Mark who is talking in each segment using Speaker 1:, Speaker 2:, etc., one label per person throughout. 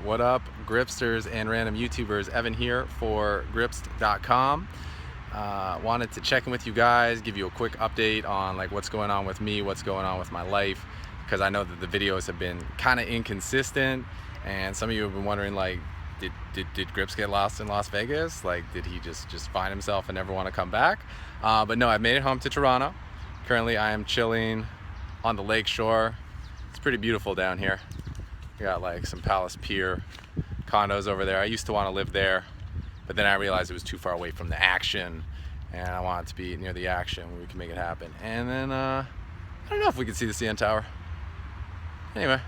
Speaker 1: What up, Gripsters and random YouTubers? Evan here for Gripst.com. Wanted to check in with you guys, give you a quick update on like what's going on with me, what's going on with my life, because I know that the videos have been kind of inconsistent, and some of you have been wondering like, did Grips get lost in Las Vegas? Like, did he just find himself and never want to come back? But no, I've made it home to Toronto. Currently, I am chilling on the lake shore. It's pretty beautiful down here. We got like some Palace Pier condos over there. I used to want to live there, but then I realized it was too far away from the action, and I wanted to be near the action where we can make it happen. And then I don't know if we can see the CN Tower. Anyway,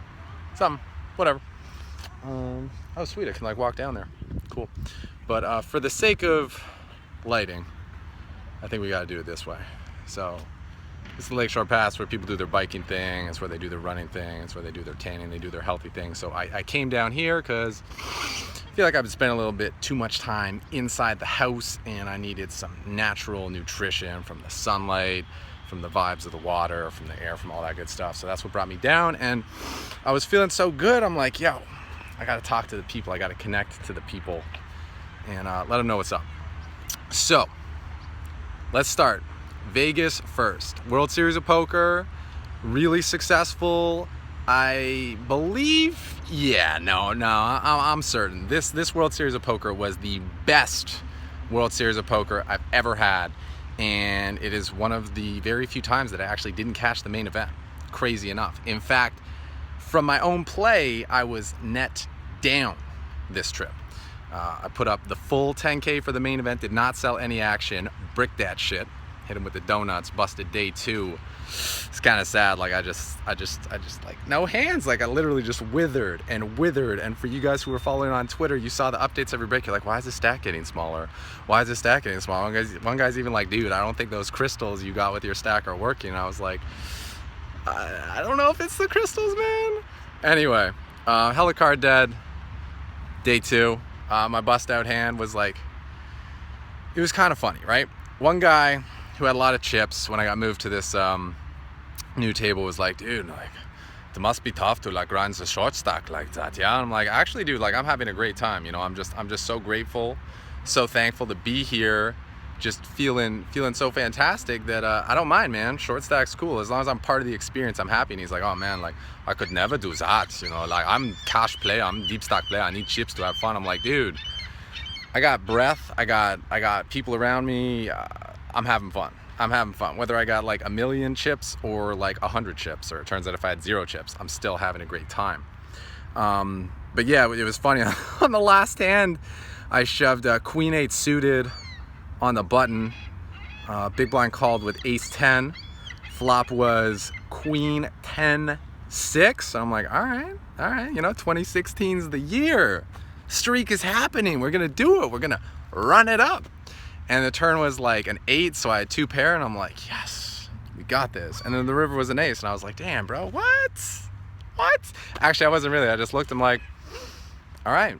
Speaker 1: something, whatever. Oh sweet, I can like walk down there. Cool. But for the sake of lighting, I think we got to do it this way. So it's the Lakeshore Pass where people do their biking thing. It's where they do their running thing. It's where they do their tanning. They do their healthy thing. So I came down here because I feel like I've been spending a little bit too much time inside the house, and I needed some natural nutrition from the sunlight, from the vibes of the water, from the air, from all that good stuff. So that's what brought me down, and I was feeling so good. I'm like, yo, I got to talk to the people. I got to connect to the people and let them know what's up. So let's start. Vegas first. World Series of Poker, really successful. I believe, I'm certain. This World Series of Poker was the best World Series of Poker I've ever had, and it is one of the very few times that I actually didn't cash the main event. Crazy enough. In fact, from my own play, I was net down this trip. I put up the full 10K for the main event, did not sell any action, bricked that shit. Hit him with the donuts, busted day two. It's kind of sad. Like I just like no hands. Like I literally just withered. And for you guys who were following on Twitter, you saw the updates every break. You're like, why is this stack getting smaller? Why is this stack getting smaller? One guy's even like, dude, I don't think those crystals you got with your stack are working. And I was like, I don't know if it's the crystals, man. Anyway, Helicard dead. Day two. My bust out hand was like, it was kind of funny, right? One guy who had a lot of chips when I got moved to this new table was like, dude, like it must be tough to like grind the short stack like that. Yeah, and I'm like, actually, dude, like I'm having a great time. You know, I'm just so grateful, so thankful to be here, just feeling so fantastic that I don't mind, man. Short stack's cool as long as I'm part of the experience. I'm happy. And he's like, oh man, like I could never do that. You know, like I'm cash player, I'm deep stack player. I need chips to have fun. I'm like, dude, I got breath. I got people around me. I'm having fun. Whether I got like a million chips or like 100 chips, or it turns out if I had 0 chips, I'm still having a great time. But yeah, it was funny. On the last hand, I shoved Queen 8 suited on the button. Big blind called with Ace 10. Flop was Queen 10 6. I'm like, all right. You know, 2016's the year. Streak is happening. We're gonna do it. We're gonna run it up. And the turn was like an 8, so I had 2 pair, and I'm like, yes, we got this. And then the river was an ace, and I was like, damn, bro, what? Actually, I wasn't really. I just looked. I'm like, all right,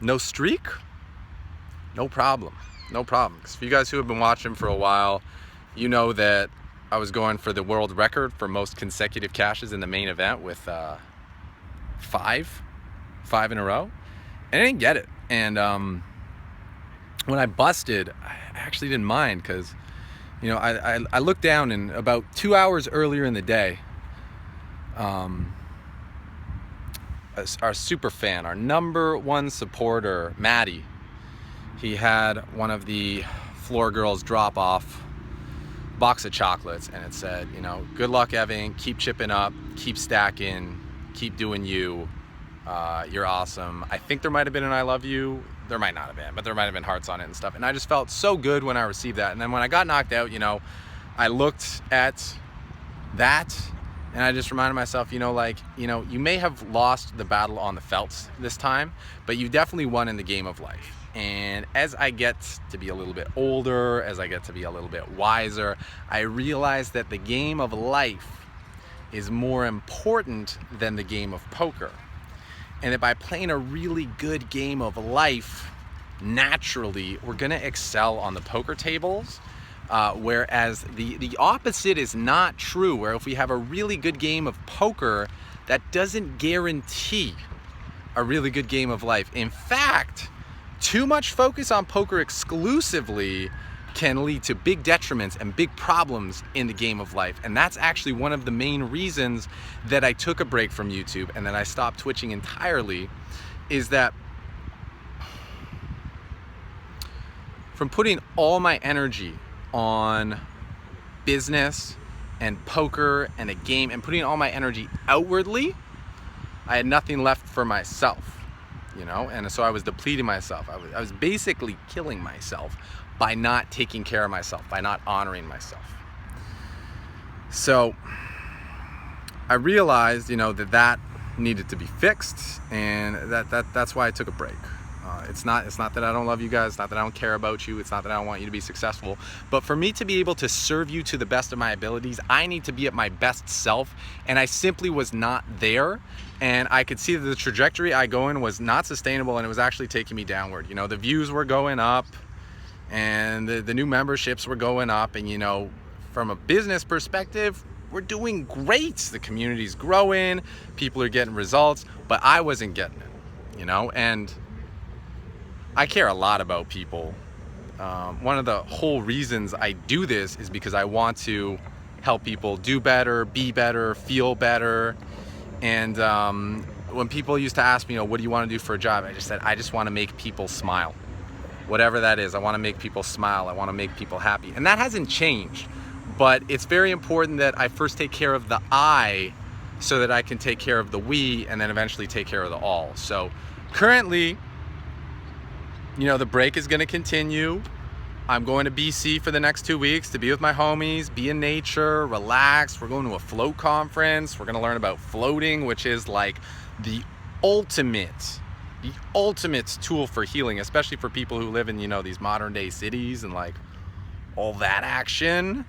Speaker 1: no streak, no problem. Because for you guys who have been watching for a while, you know that I was going for the world record for most consecutive cashes in the main event with 5 in a row, and I didn't get it. And when I busted, I actually didn't mind because, you know, I looked down, and about 2 hours earlier in the day, our super fan, our #1 supporter, Maddie, he had one of the floor girls drop off box of chocolates, and it said, you know, good luck, Evan, keep chipping up, keep stacking, keep doing you. You're awesome. I think there might have been an I love you. There might not have been, but there might have been hearts on it and stuff. And I just felt so good when I received that. And then when I got knocked out, you know, I looked at that and I just reminded myself, you know, like, you know, you may have lost the battle on the felts this time, but you definitely won in the game of life. And as I get to be a little bit older, as I get to be a little bit wiser, I realize that the game of life is more important than the game of poker. And that by playing a really good game of life, naturally, we're gonna excel on the poker tables. Whereas the opposite is not true, where if we have a really good game of poker, that doesn't guarantee a really good game of life. In fact, too much focus on poker exclusively can lead to big detriments and big problems in the game of life. And that's actually one of the main reasons that I took a break from YouTube and then I stopped Twitching entirely, is that from putting all my energy on business and poker and a game and putting all my energy outwardly, I had nothing left for myself, you know? And so I was depleting myself. I was basically killing myself by not taking care of myself, by not honoring myself. So I realized, you know, that needed to be fixed, and that's why I took a break. It's not that I don't love you guys, it's not that I don't care about you, it's not that I don't want you to be successful, but for me to be able to serve you to the best of my abilities, I need to be at my best self, and I simply was not there, and I could see that the trajectory I go in was not sustainable, and it was actually taking me downward. You know, the views were going up, and the new memberships were going up, and you know, from a business perspective, we're doing great. The community's growing, people are getting results, but I wasn't getting it, you know? And I care a lot about people. One of the whole reasons I do this is because I want to help people do better, be better, feel better. And when people used to ask me, you know, what do you want to do for a job? I just said, I just want to make people smile. Whatever that is, I want to make people smile. I want to make people happy. And that hasn't changed, but it's very important that I first take care of the I so that I can take care of the we and then eventually take care of the all. So currently, you know, the break is going to continue. I'm going to BC for the next 2 weeks to be with my homies, be in nature, relax. We're going to a float conference. We're going to learn about floating, which is like the ultimate tool for healing, especially for people who live in, you know, these modern day cities and like all that action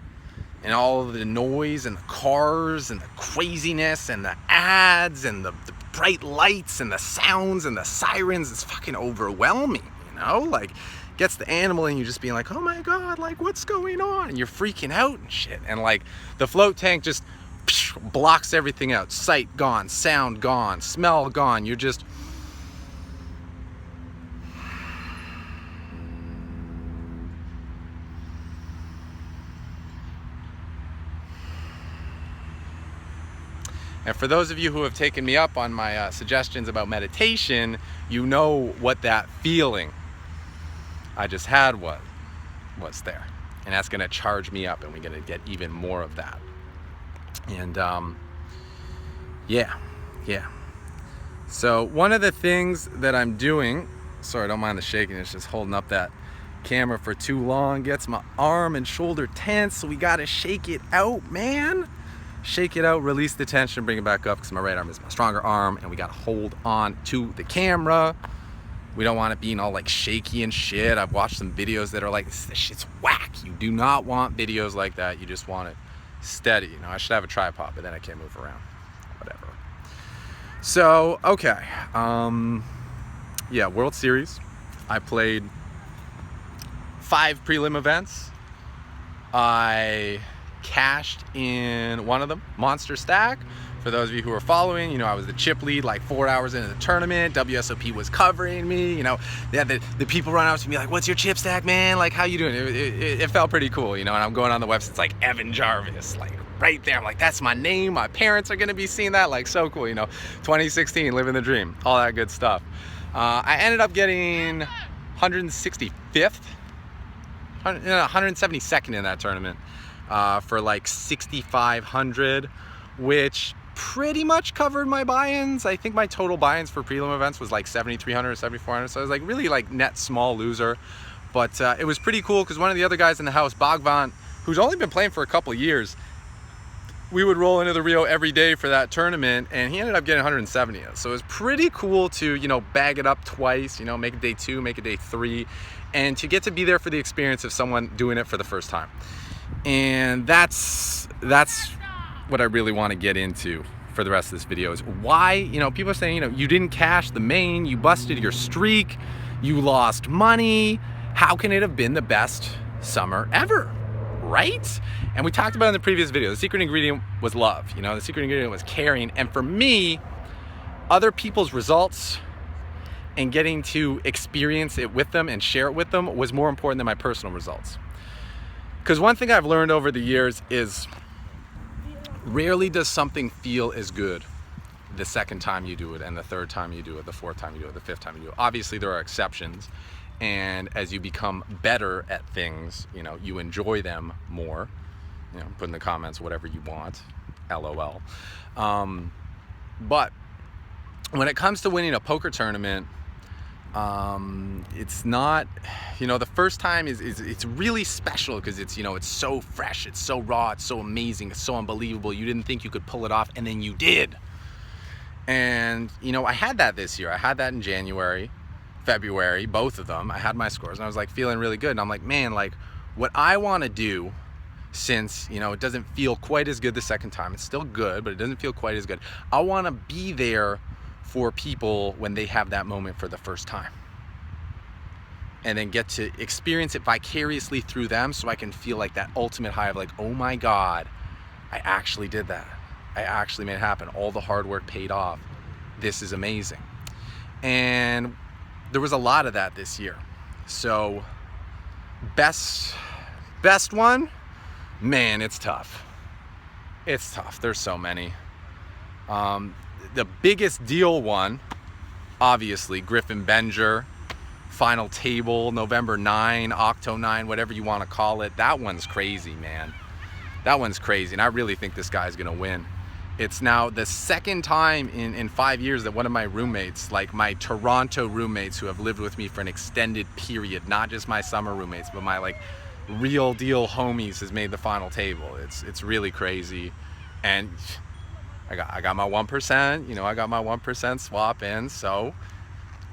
Speaker 1: and all of the noise and the cars and the craziness and the ads and the bright lights and the sounds and the sirens. It's fucking overwhelming, you know? Like, gets the animal in you just being like, oh my God, like what's going on? And you're freaking out and shit. And like the float tank just blocks everything out. Sight gone, sound gone, smell gone. You're just And for those of you who have taken me up on my suggestions about meditation, you know what that feeling I just had was there. And that's gonna charge me up and we're gonna get even more of that. And yeah. So one of the things that I'm doing, sorry, don't mind the shaking, it's just holding up that camera for too long, gets my arm and shoulder tense, so we gotta shake it out, man. Shake it out, release the tension, bring it back up, because my right arm is my stronger arm, and we gotta hold on to the camera. We don't want it being all like shaky and shit. I've watched some videos that are like, this shit's whack. You do not want videos like that. You just want it steady. You know, I should have a tripod, but then I can't move around. Whatever. So, okay. Yeah, World Series. I played 5 prelim events. I cashed in one of them, Monster Stack. For those of you who are following, you know, I was the chip lead like 4 hours into the tournament. WSOP was covering me, you know. Yeah, the people run out to me like, what's your chip stack, man? Like, how you doing? It felt pretty cool, you know, and I'm going on the website, it's like Evan Jarvis, like right there. I'm like, that's my name. My parents are going to be seeing that. Like, so cool, you know. 2016, living the dream, all that good stuff. I ended up getting 172nd in that tournament for like 6,500, which pretty much covered my buy-ins. I think my total buy-ins for prelim events was like 7,300 or 7,400, so I was like really like net small loser. But it was pretty cool because one of the other guys in the house, Bogvan, who's only been playing for a couple of years, we would roll into the Rio every day for that tournament, and he ended up getting 170. So it was pretty cool to, you know, bag it up twice, you know, make it day 2, make it day 3, and to get to be there for the experience of someone doing it for the first time. And that's what I really want to get into for the rest of this video, is why, you know, people are saying, you know, you didn't cash the main, you busted your streak, you lost money. How can it have been the best summer ever, right? And we talked about in the previous video, the secret ingredient was love, you know, the secret ingredient was caring. And for me, other people's results and getting to experience it with them and share it with them was more important than my personal results. Because one thing I've learned over the years is rarely does something feel as good the second time you do it, and the third time you do it, the fourth time you do it, the fifth time you do it. Obviously there are exceptions, and as you become better at things, you know, you enjoy them more. You know, put in the comments whatever you want, LOL. But when it comes to winning a poker tournament, it's not, you know, the first time is it's really special because it's, you know, it's so fresh, it's so raw, it's so amazing, it's so unbelievable. You didn't think you could pull it off, and then you did. And, you know, I had that this year. I had that in January, February, both of them. I had my scores, and I was like feeling really good. And I'm like, man, like what I want to do, since, you know, it doesn't feel quite as good the second time, it's still good, but it doesn't feel quite as good. I want to be there for people when they have that moment for the first time, and then get to experience it vicariously through them, so I can feel like that ultimate high of like, oh my God, I actually did that. I actually made it happen. All the hard work paid off. This is amazing. And there was a lot of that this year. So best one, man, it's tough. It's tough. There's so many. The biggest deal one, obviously, Griffin Benger, final table, November 9, Octo 9, whatever you want to call it. That one's crazy, man. That one's crazy, and I really think this guy's gonna win. It's now the second time in 5 years that one of my roommates, like my Toronto roommates who have lived with me for an extended period, not just my summer roommates, but my like real deal homies, has made the final table. It's really crazy. And I got my 1%, you know, I got my 1% swap in, so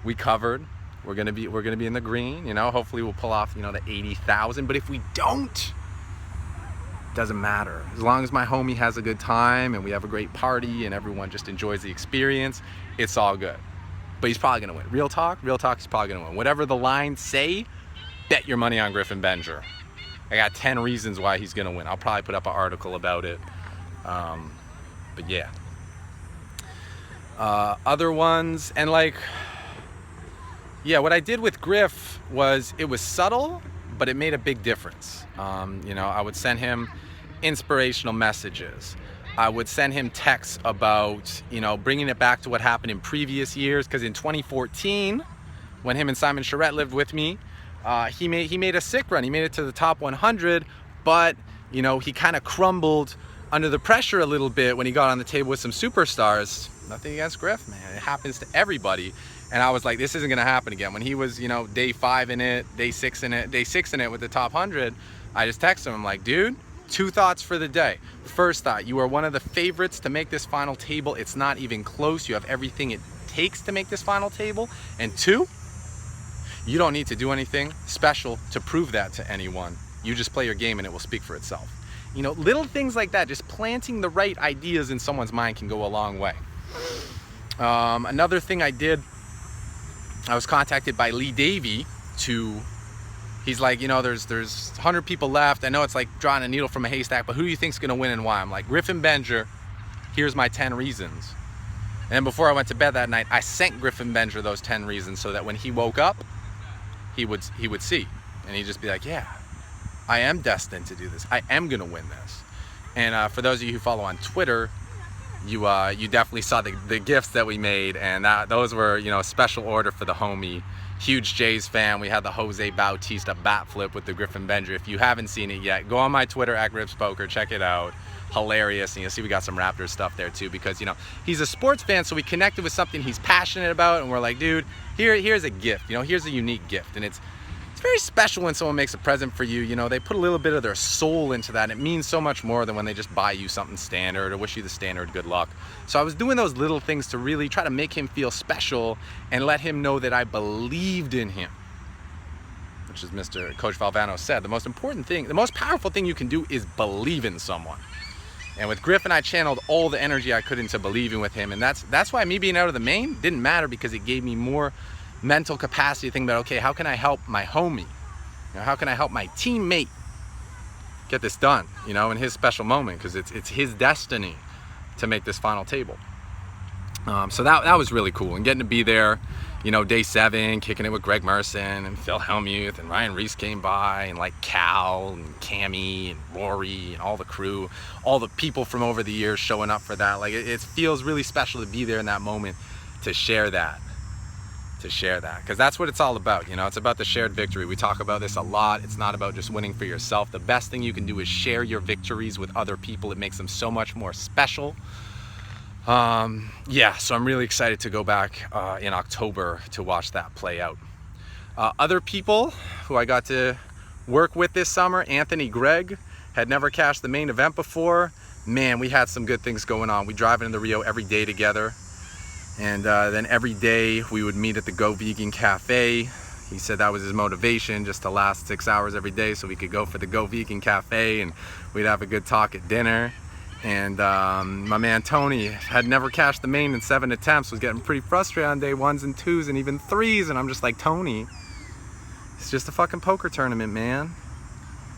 Speaker 1: we covered. We're gonna be in the green, you know. Hopefully we'll pull off, you know, the 80,000. But if we don't, doesn't matter. As long as my homie has a good time and we have a great party and everyone just enjoys the experience, it's all good. But he's probably gonna win. Real talk, he's probably gonna win. Whatever the lines say, bet your money on Griffin Benger. I got 10 reasons why he's gonna win. I'll probably put up an article about it. But yeah. Other ones, and like, yeah, what I did with Griff was, it was subtle, but it made a big difference. You know, I would send him inspirational messages. I would send him texts about, you know, bringing it back to what happened in previous years. Because in 2014, when him and Simon Charette lived with me, he made a sick run. He made it to the top 100, but, you know, he kind of crumbled under the pressure a little bit when he got on the table with some superstars. Nothing against Griff, man. It happens to everybody. And I was like, this isn't gonna happen again. When he was, you know, day 5 in it, day 6 in it with the top 100, I just texted him, I'm like, dude, 2 thoughts for the day. First thought, you are one of the favorites to make this final table. It's not even close. You have everything it takes to make this final table. And 2, you don't need to do anything special to prove that to anyone. You just play your game and it will speak for itself. You know, little things like that, just planting the right ideas in someone's mind can go a long way. Another thing I did, I was contacted by Lee Davey he's like, you know, there's 100 people left. I know it's like drawing a needle from a haystack, but who do you think's gonna win and why? I'm like, Griffin Benger, here's my 10 reasons. And before I went to bed that night, I sent Griffin Benger those 10 reasons so that when he woke up, he would see. And he'd just be like, yeah, I am destined to do this. I am gonna win this. And for those of you who follow on Twitter, you definitely saw the gifts that we made, and those were, you know, special order for the homie. Huge Jays fan. We had the Jose Bautista bat flip with the Griffin Benger. If you haven't seen it yet, go on my Twitter at GripsPoker, check it out. Hilarious. And you'll see we got some Raptors stuff there too, because, you know, he's a sports fan, so we connected with something he's passionate about, and we're like, dude, here's a gift, you know, here's a unique gift. And it's very special when someone makes a present for you. You know, they put a little bit of their soul into that, and it means so much more than when they just buy you something standard or wish you the standard good luck. So I was doing those little things to really try to make him feel special and let him know that I believed in him, which is Mr. Coach Valvano said, the most important thing, the most powerful thing you can do is believe in someone. And with Griffin, I channeled all the energy I could into believing with him, and that's why me being out of the main didn't matter, because it gave me more mental capacity to think about, okay, how can I help my homie? You know, how can I help my teammate get this done, you know, in his special moment, because it's his destiny to make this final table. So that was really cool, and getting to be there you know, day 7, kicking it with Greg Merson and Phil Hellmuth and Ryan Reese came by, and like Cal and Cammy and Rory and all the crew, all the people from over the years showing up for that. Like it feels really special to be there in that moment to share that. Because that's what it's all about, you know. It's about the shared victory. We talk about this a lot. It's not about just winning for yourself. The best thing you can do is share your victories with other people. It makes them so much more special. Yeah, so I'm really excited to go back in October to watch that play out. Other people who I got to work with this summer, Anthony Gregg, had never cashed the main event before. Man, we had some good things going on. We drive into Rio every day together. And then every day we would meet at the Go Vegan Cafe. He said that was his motivation, just to last 6 hours every day so we could go for the Go Vegan Cafe and we'd have a good talk at dinner. And my man Tony had never cashed the main in 7 attempts, was getting pretty frustrated on day 1s and 2s and even 3s. And I'm just like, Tony, it's just a fucking poker tournament, man.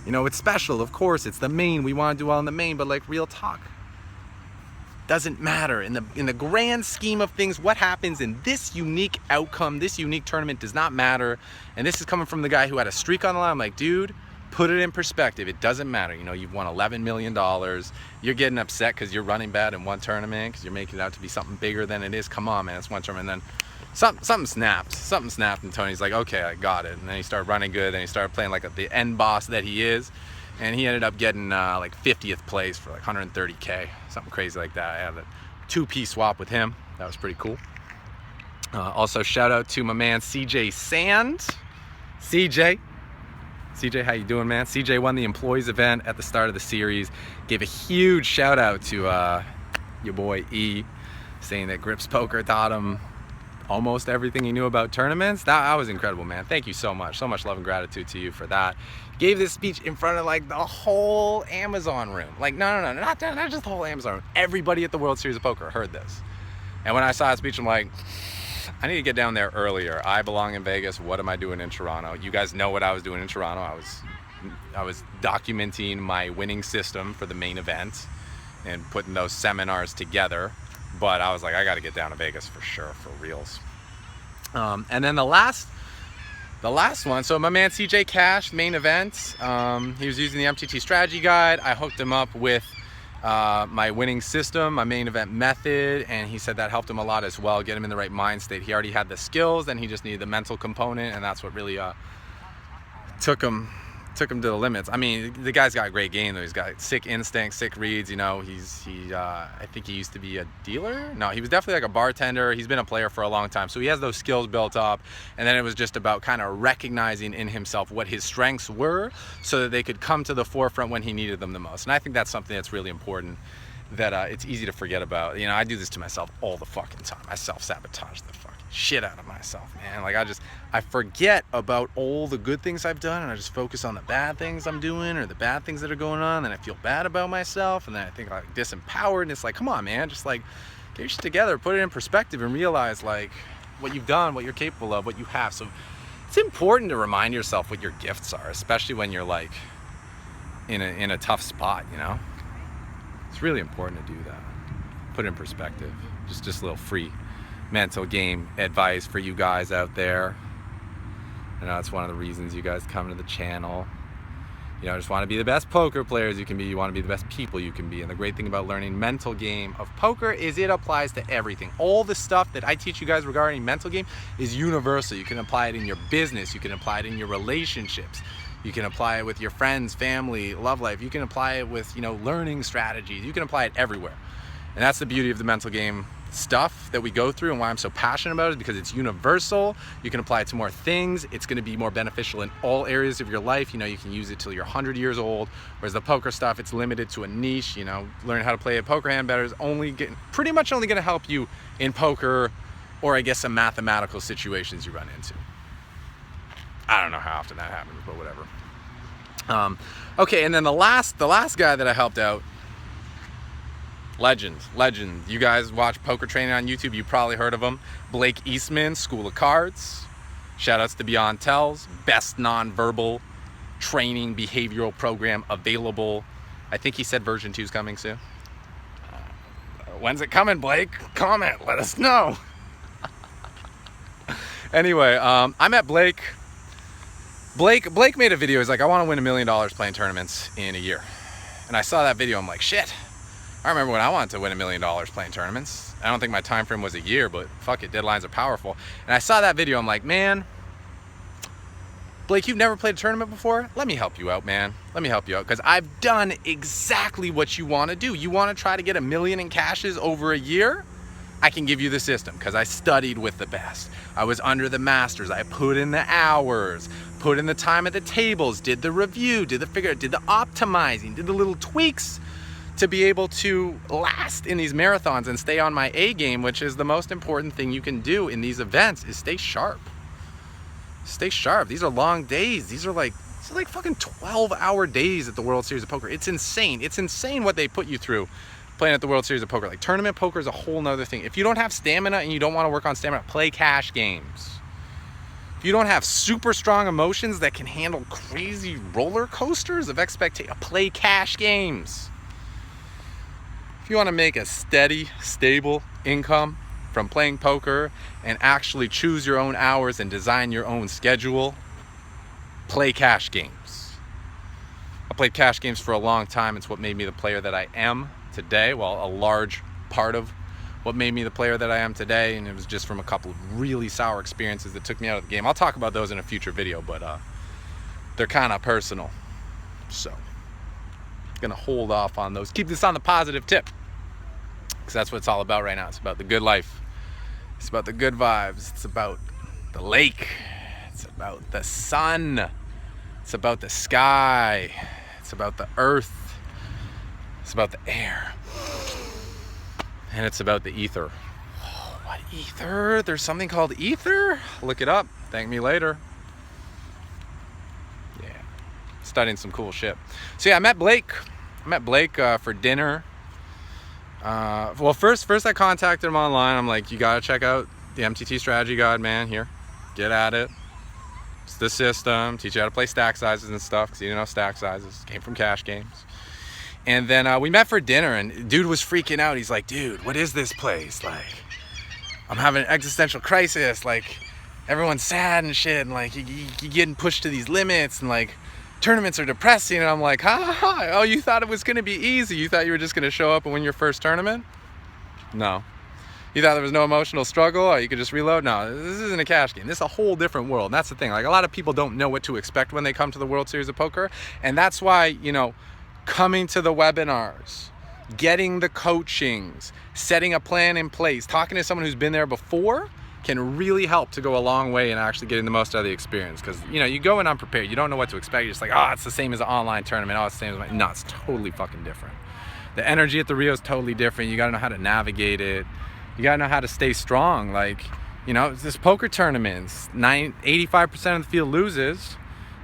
Speaker 1: You know, it's special, of course, it's the main, we want to do well in the main, but like, real talk. Doesn't matter in the grand scheme of things. What happens in this unique outcome, this unique tournament, does not matter. And this is coming from the guy who had a streak on the line. I'm like, dude, put it in perspective. It doesn't matter. You know, you've won $11 million. You're getting upset because you're running bad in one tournament, because you're making it out to be something bigger than it is. Come on, man, it's one tournament. And then something snapped, and Tony's like, okay, I got it. And then he started running good, and he started playing like the end boss that he is. And he ended up getting like 50th place for like 130K, something crazy like that. I had a 2-piece swap with him. That was pretty cool. Also, shout out to my man CJ Sand. CJ, how you doing, man? CJ won the employees event at the start of the series. Gave a huge shout out to your boy E, saying that Grips Poker taught him almost everything he knew about tournaments. That was incredible, man. Thank you so much. So much love and gratitude to you for that. Gave this speech in front of like the whole Amazon room. Like, no, not just the whole Amazon room. Everybody at the World Series of Poker heard this. And when I saw that speech, I'm like, I need to get down there earlier. I belong in Vegas. What am I doing in Toronto? You guys know what I was doing in Toronto. I was documenting my winning system for the main event and putting those seminars together. But I was like, I got to get down to Vegas for sure, for reals. And then the last one, so my man CJ cashed main event. He was using the MTT strategy guide. I hooked him up with my winning system, my main event method, and he said that helped him a lot as well, get him in the right mind state. He already had the skills, then he just needed the mental component, and that's what really took him to the limits. I mean, the guy's got a great game though. He's got sick instincts, sick reads. You know, I think he used to be a dealer. No, he was definitely like a bartender. He's been a player for a long time, so he has those skills built up. And then it was just about kind of recognizing in himself what his strengths were, so that they could come to the forefront when he needed them the most. And I think that's something that's really important, that it's easy to forget about. You know, I do this to myself all the fucking time. I self-sabotage the fucking shit out of myself, man. Like I forget about all the good things I've done, and I just focus on the bad things I'm doing or the bad things that are going on, and I feel bad about myself, and then I think like disempowered, and it's like, come on, man, just like get your shit together, put it in perspective, and realize like what you've done, what you're capable of, what you have. So it's important to remind yourself what your gifts are, especially when you're like in a tough spot, you know. It's really important to do that. Put it in perspective. Just a little free mental game advice for you guys out there. I know it's one of the reasons you guys come to the channel. You know, just want to be the best poker players you can be. You want to be the best people you can be. And the great thing about learning mental game of poker is it applies to everything. All the stuff that I teach you guys regarding mental game is universal. You can apply it in your business. You can apply it in your relationships. You can apply it with your friends, family, love life. You can apply it with, you know, learning strategies. You can apply it everywhere. And that's the beauty of the mental game stuff that we go through, and why I'm so passionate about it, is because it's universal. You can apply it to more things. It's going to be more beneficial in all areas of your life. You know, you can use it till you're 100 years old, whereas the poker stuff, it's limited to a niche. You know, learning how to play a poker hand better is pretty much only going to help you in poker, or I guess some mathematical situations you run into. I don't know how often that happens, but whatever. Okay, and then the last guy that I helped out, legend. You guys watch poker training on YouTube, you probably heard of him. Blake Eastman, School of Cards. Shout outs to Beyond Tells, best nonverbal training behavioral program available. I think he said version 2 is coming soon. When's it coming, Blake? Comment, let us know. Anyway, I met Blake. Blake made a video. He's like, I want to win $1 million playing tournaments in a year. And I saw that video. I'm like, shit. I remember when I wanted to win $1 million playing tournaments. I don't think my time frame was a year, but fuck it, deadlines are powerful. And I saw that video. I'm like, man, Blake, you've never played a tournament before? Let me help you out, man. Let me help you out, because I've done exactly what you want to do. You want to try to get $1 million in cashes over a year? I can give you the system, because I studied with the best. I was under the masters. I put in the hours, put in the time at the tables, did the review, did the optimizing, did the little tweaks to be able to last in these marathons and stay on my A game, which is the most important thing you can do in these events, is stay sharp. Stay sharp. These are long days. These are like fucking 12-hour days at the World Series of Poker. It's insane. It's insane what they put you through playing at the World Series of Poker. Like, tournament poker is a whole nother thing. If you don't have stamina and you don't want to work on stamina, play cash games. If you don't have super strong emotions that can handle crazy roller coasters of expectation, play cash games. If you want to make a steady, stable income from playing poker and actually choose your own hours and design your own schedule, play cash games. I played cash games for a long time. It's what made me the player that I am today. Well, a large part of what made me the player that I am today, and it was just from a couple of really sour experiences that took me out of the game. I'll talk about those in a future video, but they're kind of personal. So, I'm gonna hold off on those. Keep this on the positive tip, because that's what it's all about right now. It's about the good life. It's about the good vibes. It's about the lake. It's about the sun. It's about the sky. It's about the earth. It's about the air. And it's about the ether. Oh, what ether? There's something called ether? Look it up. Thank me later. Yeah. Studying some cool shit. So yeah, I met Blake. For dinner. Well, first I contacted him online. I'm like, you gotta check out the MTT strategy guide, man. Here, get at it. It's the system. Teach you how to play stack sizes and stuff, because he didn't know stack sizes. Came from cash games. And then we met for dinner, and dude was freaking out. He's like, dude, what is this place? Like, I'm having an existential crisis. Like, everyone's sad and shit, and like, you getting pushed to these limits, and like, tournaments are depressing. And I'm like, oh, you thought it was gonna be easy? You thought you were just gonna show up and win your first tournament? No. You thought there was no emotional struggle, or you could just reload? No, this isn't a cash game. This is a whole different world. And that's the thing. Like, a lot of people don't know what to expect when they come to the World Series of Poker. And that's why, you know, coming to the webinars, getting the coachings, setting a plan in place, talking to someone who's been there before can really help to go a long way in actually getting the most out of the experience. Because, you know, you go in unprepared, you don't know what to expect. You're just like, oh, it's the same as an online tournament. Oh, it's the same as my... No, it's totally fucking different. The energy at the Rio is totally different. You got to know how to navigate it. You got to know how to stay strong. Like, you know, this poker tournaments, 85% of the field loses.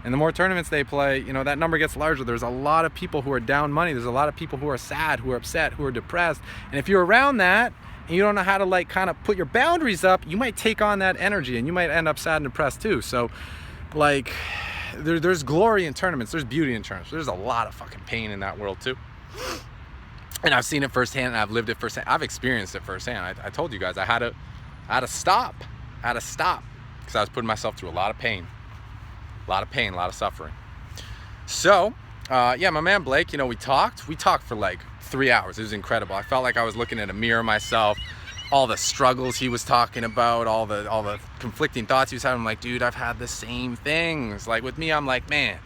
Speaker 1: And the more tournaments they play, you know, that number gets larger. There's a lot of people who are down money. There's a lot of people who are sad, who are upset, who are depressed. And if you're around that, and you don't know how to like kind of put your boundaries up, you might take on that energy and you might end up sad and depressed too. So like there's glory in tournaments, there's beauty in tournaments. There's a lot of fucking pain in that world too. And I've seen it firsthand, and I've lived it firsthand. I've experienced it firsthand. I told you guys I had to stop because I was putting myself through a lot of pain, a lot of suffering. So yeah, my man Blake, you know, we talked for like 3 hours. It was incredible. I felt like I was looking at a mirror myself. All the struggles he was talking about, all the conflicting thoughts he was having. I'm like, dude, I've had the same things. Like with me, I'm like, man,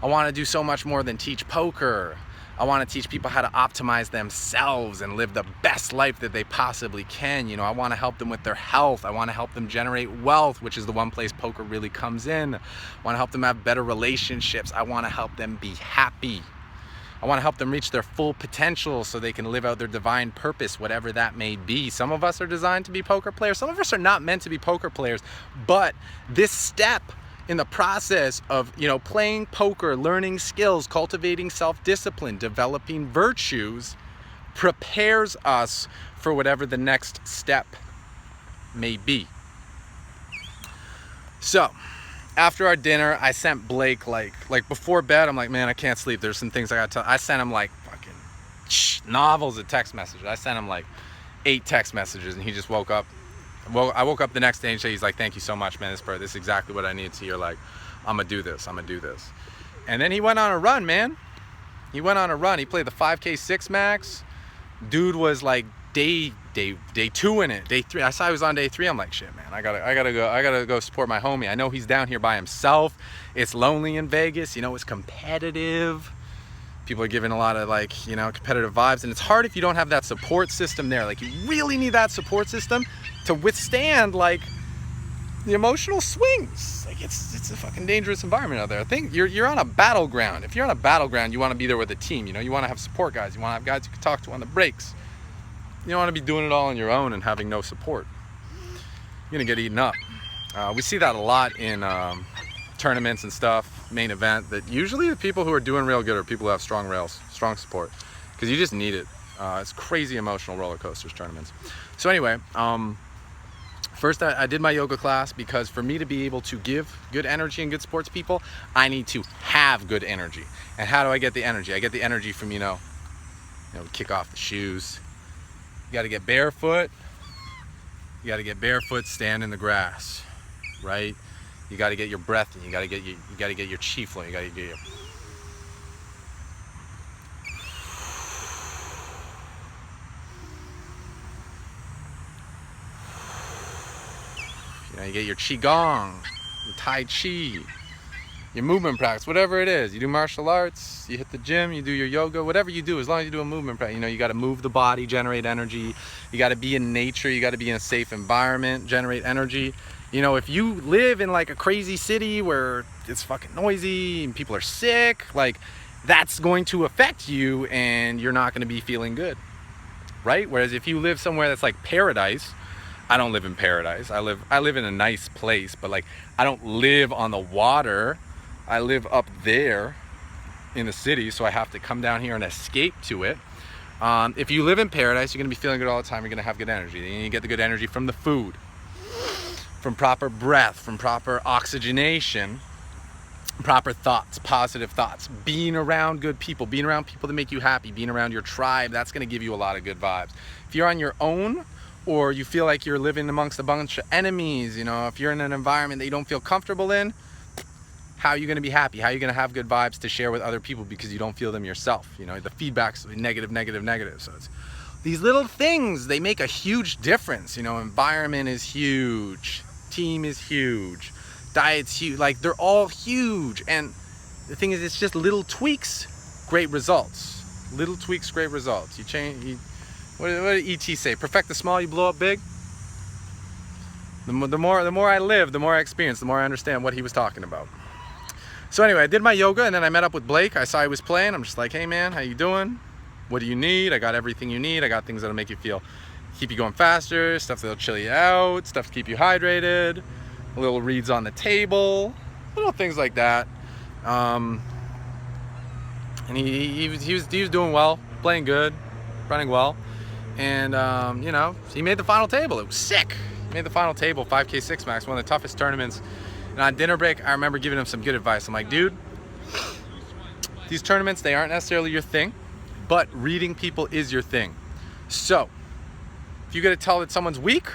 Speaker 1: I want to do so much more than teach poker. I want to teach people how to optimize themselves and live the best life that they possibly can. You know, I want to help them with their health. I want to help them generate wealth, which is the one place poker really comes in. I want to help them have better relationships. I want to help them be happy. I want to help them reach their full potential so they can live out their divine purpose, whatever that may be. Some of us are designed to be poker players. Some of us are not meant to be poker players. But this step in the process of, you know, playing poker, learning skills, cultivating self-discipline, developing virtues, prepares us for whatever the next step may be. So, after our dinner, I sent Blake like before bed, I'm like, man, I can't sleep. There's some things I got to tell. I sent him like fucking novels of text messages. I sent him like 8 text messages, and he just woke up Well, I woke up the next day and he's like, thank you so much, man. This is exactly what I need. So you're like, I'm gonna do this. I'm gonna do this. And then he went on a run, man. He went on a run. He played the 5K 6 max. Dude was like day 2 in it. Day 3. I saw he was on day 3. I'm like, shit, man. I gotta go support my homie. I know he's down here by himself. It's lonely in Vegas. You know, it's competitive. People are giving a lot of, like, you know, competitive vibes, and it's hard if you don't have that support system there. Like, you really need that support system to withstand, like, the emotional swings. Like, it's a fucking dangerous environment out there. I think you're on a battleground. If you're on a battleground, you want to be there with a team. You know, you want to have support guys. You want to have guys you can talk to on the breaks. You don't want to be doing it all on your own and having no support. You're gonna get eaten up. We see that a lot in tournaments and stuff, main event, that usually the people who are doing real good are people who have strong rails, strong support, because you just need it. It's crazy emotional roller coasters, tournaments. So anyway, first I did my yoga class, because for me to be able to give good energy and good sports people, I need to have good energy. And how do I get the energy? I get the energy from, you know, kick off the shoes. You got to get barefoot. You got to get barefoot, stand in the grass, right? You got to get your breath in. You got to get your chi flow. You got to get your, you get your qigong, your tai chi, your movement practice, whatever it is. You do martial arts, you hit the gym, you do your yoga, whatever you do, as long as you do a movement practice. You know, you got to move the body, generate energy. You got to be in nature. You got to be in a safe environment, generate energy. You know, if you live in like a crazy city where it's fucking noisy and people are sick, like, that's going to affect you and you're not going to be feeling good, right? Whereas if you live somewhere that's like paradise, I don't live in paradise. I live in a nice place, but like, I don't live on the water. I live up there in the city, so I have to come down here and escape to it. If you live in paradise, you're going to be feeling good all the time. You're going to have good energy. And you get the good energy from the food, from proper breath, from proper oxygenation, proper thoughts, positive thoughts, being around good people, being around people that make you happy, being around your tribe. That's going to give you a lot of good vibes. If you're on your own, or you feel like you're living amongst a bunch of enemies, you know, if you're in an environment that you don't feel comfortable in, how are you going to be happy? How are you going to have good vibes to share with other people because you don't feel them yourself? You know, the feedback's negative. So it's these little things, they make a huge difference. You know, environment is huge, team is huge, diet's huge. Like, they're all huge. And the thing is, it's just little tweaks, great results. Little tweaks, great results. You change. What did E.T. say? Perfect the small, you blow up big. The more I live, the more I experience, the more I understand what he was talking about. So anyway, I did my yoga, and then I met up with Blake. I saw he was playing. I'm just like, hey man, how you doing? What do you need? I got everything you need. I got things that'll make you keep you going faster, stuff that'll chill you out, stuff to keep you hydrated, little reads on the table, little things like that. And he was doing well, playing good, running well. And you know, he made the final table. It was sick. He made the final table, 5K 6 max, one of the toughest tournaments. And on dinner break, I remember giving him some good advice. I'm like, dude, these tournaments, they aren't necessarily your thing, but reading people is your thing. So if you get to tell that someone's weak,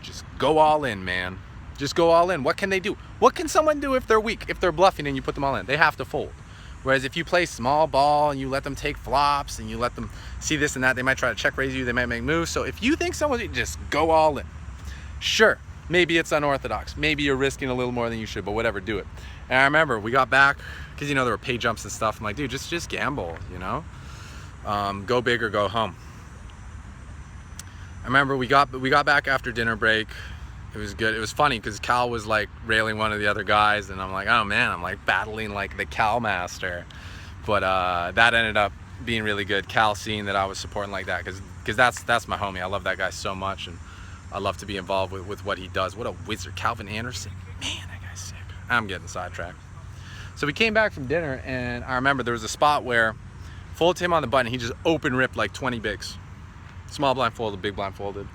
Speaker 1: just go all in, man. Just go all in. What can they do? What can someone do if they're weak, if they're bluffing and you put them all in? They have to fold. Whereas if you play small ball and you let them take flops and you let them see this and that, they might try to check raise you, they might make moves. So if you think someone's weak, just go all in. Sure, maybe it's unorthodox. Maybe you're risking a little more than you should, but whatever, do it. And I remember we got back, because, you know, there were pay jumps and stuff. I'm like, dude, just gamble, you know? Go big or go home. I remember we got back after dinner break. It was good. It was funny because Cal was like railing one of the other guys, and I'm like, oh man, I'm like battling like the Cal master. But that ended up being really good. Cal seeing that I was supporting like that, because that's my homie. I love that guy so much, and I love to be involved with what he does. What a wizard. Calvin Anderson. Man, that guy's sick. I'm getting sidetracked. So we came back from dinner, and I remember there was a spot where folded him on the button. He just open ripped like 20 bigs. Small blind folded, big blind folded.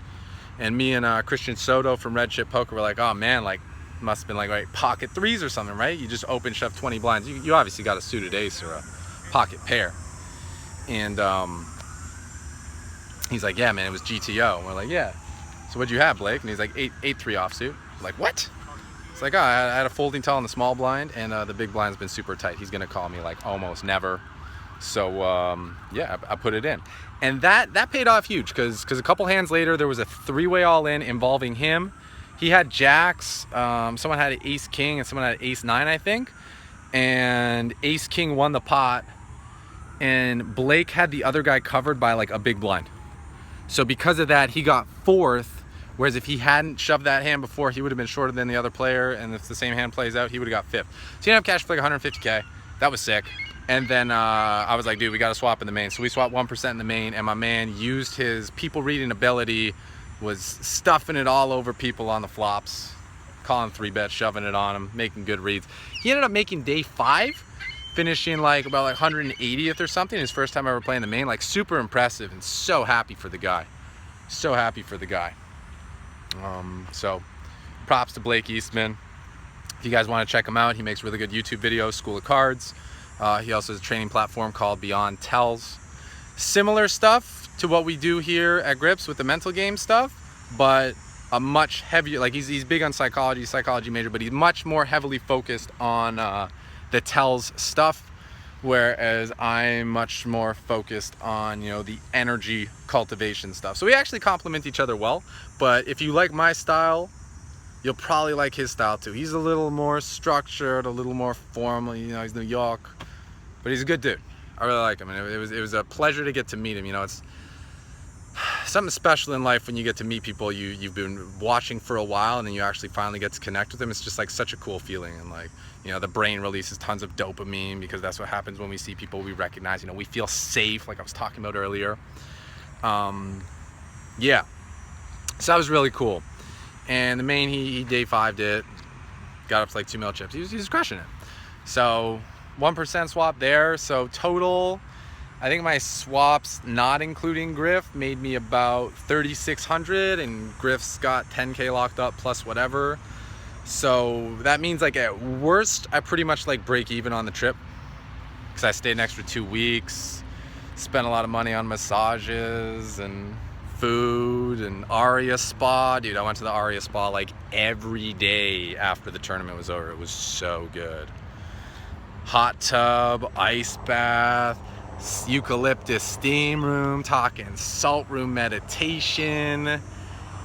Speaker 1: And me and Christian Soto from Red Chip Poker were like, oh man, like, must have been like, right, pocket threes or something, right? You just open shove 20 blinds. You obviously got a suited ace or a pocket pair. And he's like, yeah, man, it was GTO. And we're like, yeah. So what'd you have, Blake? And he's like, 8-3 offsuit. Like, what? It's like, oh, I had a folding tall in the small blind, and the big blind's been super tight. He's gonna call me like almost never. So yeah, I put it in, and that paid off huge because a couple hands later there was a 3-way all in involving him. He had jacks, someone had an ace king, and someone had an ace 9, I think, and ace king won the pot, and Blake had the other guy covered by like a big blind. So because of that, he got 4th, whereas if he hadn't shoved that hand before, he would have been shorter than the other player, and if the same hand plays out, he would have got 5th. So he ended up cash for like 150K. That was sick. And then I was like, dude, we got to swap in the main. So we swapped 1% in the main, and my man used his people reading ability, was stuffing it all over people on the flops, calling 3-bets, shoving it on them, making good reads. He ended up making day 5, finishing like about like 180th or something, his first time ever playing the main. Like super impressive, and so happy for the guy. So happy for the guy. So props to Blake Eastman. If you guys want to check him out, he makes really good YouTube videos, School of Cards. He also has a training platform called Beyond Tells. Similar stuff to what we do here at Grips with the mental game stuff, but a much heavier, like he's big on psychology major, but he's much more heavily focused on the tells stuff, whereas I'm much more focused on, you know, the energy cultivation stuff. So we actually complement each other well, but if you like my style, you'll probably like his style too. He's a little more structured, a little more formal, you know, he's New York, but he's a good dude. I really like him, and it was a pleasure to get to meet him. You know, it's something special in life when you get to meet people you've been watching for a while, and then you actually finally get to connect with them. It's just like such a cool feeling, and like, you know, the brain releases tons of dopamine because that's what happens when we see people we recognize. You know, we feel safe, like I was talking about earlier. Yeah, so that was really cool. And the main, he day 5'd it, got up to like 2 mil chips. He was crushing it. So 1% swap there. So total, I think my swaps, not including Griff, made me about 3,600, and Griff's got 10K locked up plus whatever. So that means like at worst, I pretty much like break even on the trip because I stayed an extra 2 weeks, spent a lot of money on massages and food and Aria Spa. Dude, I went to the Aria Spa like every day after the tournament was over. It was so good. Hot tub, ice bath, eucalyptus steam room, talking salt room meditation,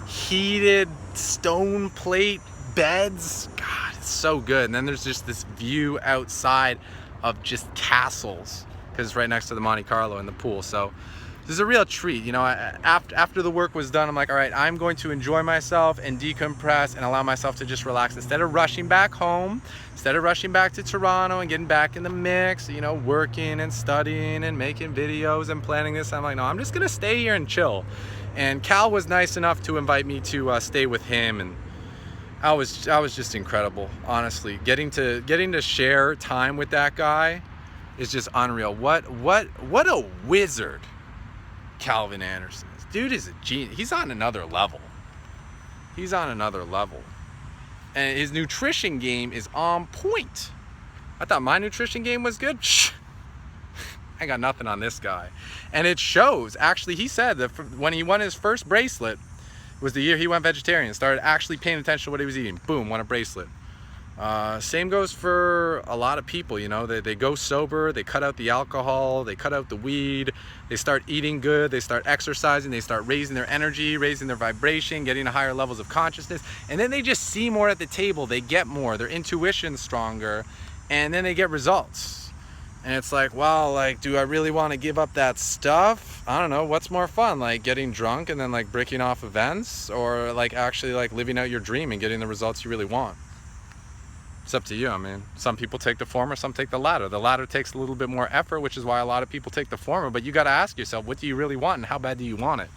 Speaker 1: heated stone plate beds. God, it's so good. And then there's just this view outside of just castles because it's right next to the Monte Carlo and the pool. So this is a real treat. You know, after the work was done, I'm like, all right, I'm going to enjoy myself and decompress and allow myself to just relax instead of rushing back home, instead of rushing back to Toronto and getting back in the mix, you know, working and studying and making videos and planning this. I'm like, no, I'm just gonna stay here and chill. And Cal was nice enough to invite me to stay with him, and I was just incredible, honestly. Getting to share time with that guy is just unreal. What a wizard Calvin Anderson is. Dude is a genius. He's on another level. He's on another level. And his nutrition game is on point. I thought my nutrition game was good. Shh. I got nothing on this guy. And it shows. Actually, he said that when he won his first bracelet was the year he went vegetarian, started actually paying attention to what he was eating. Boom, won a bracelet. Same goes for a lot of people, you know, they go sober, they cut out the alcohol, they cut out the weed, they start eating good, they start exercising, they start raising their energy, raising their vibration, getting to higher levels of consciousness, and then they just see more at the table, they get more, their intuition's stronger, and then they get results. And it's like, well, like, do I really want to give up that stuff? I don't know, what's more fun, like getting drunk and then like breaking off events, or like actually like living out your dream and getting the results you really want? It's up to you. I mean, some people take the former, some take the latter. The latter takes a little bit more effort, which is why a lot of people take the former, but you got to ask yourself, what do you really want and how bad do you want it?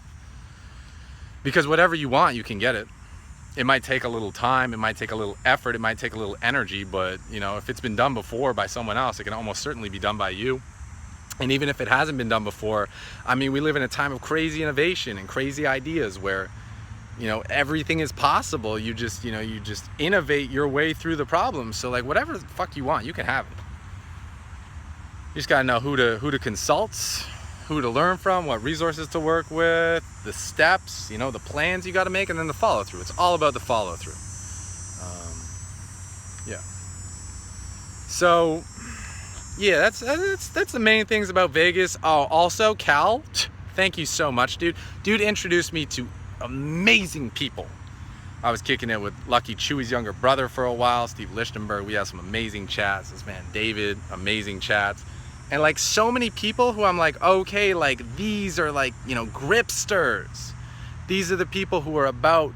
Speaker 1: Because whatever you want, you can get it. It might take a little time, it might take a little effort, it might take a little energy, but you know, if it's been done before by someone else, it can almost certainly be done by you. And even if it hasn't been done before, I mean, we live in a time of crazy innovation and crazy ideas where, you know, everything is possible. You just innovate your way through the problem. So like whatever the fuck you want, you can have it. You just gotta know who to consult, who to learn from, what resources to work with, the steps, you know, the plans you got to make, and then the follow through. It's all about the follow through. Yeah. So, yeah, that's the main things about Vegas. Oh, also Cal, thank you so much, dude. Dude introduced me to amazing people. I was kicking it with Lucky Chewy's younger brother for a while, Steve Lichtenberg. We had some amazing chats. This man David, amazing chats. And like so many people who I'm like, okay, like these are like, you know, Gripsters. These are the people who are about